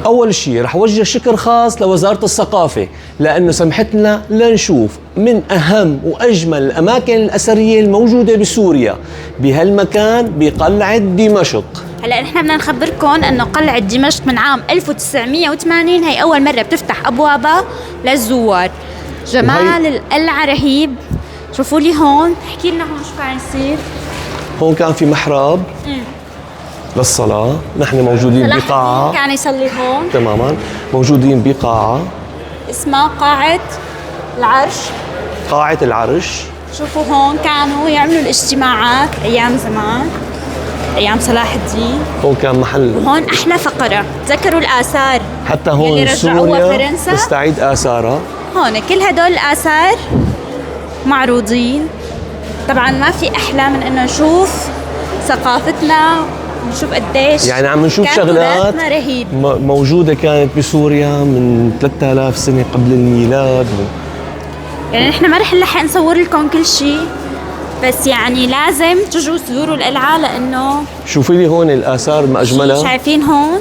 أول شيء رح وجه شكر خاص لوزارة الثقافة لأنه سمحت لنا لنشوف من أهم وأجمل الأماكن الأثرية الموجودة بسوريا بهالمكان بقلعة دمشق. هلا نحن بدنا نخبركم انه قلعة دمشق من عام 1980 هي اول مرة بتفتح ابوابها للزوار. جمال القلعة رهيب. شوفوا لي هون، احكي لنا هون شو كان يصير. هون كان في محراب للصلاة، نحن موجودين بقاعة كان يصلي هون تماما، موجودين بقاعة اسمها قاعة العرش. قاعة العرش. شوفوا هون كانوا يعملوا الاجتماعات ايام زمان، ايام صلاح الدين. هون كان محل. وهون احلى فقرة، تذكروا الآثار حتى هون سوريا تستعيد آثارها. هون كل هدول الآثار معروضين. طبعا ما في أحلى من إنه نشوف ثقافتنا ونشوف قديش يعني عم نشوف شغلات رهيب موجودة كانت بسوريا من 3000 سنة قبل الميلاد يعني نحن ما رح نلحق نصور لكم كل شيء، بس يعني لازم تجوا تزوروا القلعة لأنه شوفي لي هون الآثار ما أجملها. شايفين هون؟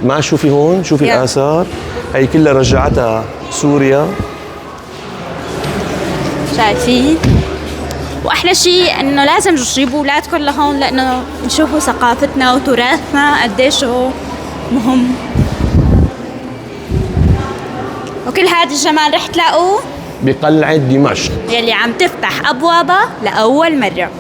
ما شوفي هون، شوفي الآثار هي كلها رجعتها سوريا. شايفين؟ واحلى شيء انه لازم تجيبوا اولادكم لهون لانه يشوفوا ثقافتنا وتراثنا قديش هو مهم. وكل هذا الجمال رح تلاقوه بقلعة دمشق يلي عم تفتح ابوابها لاول مره.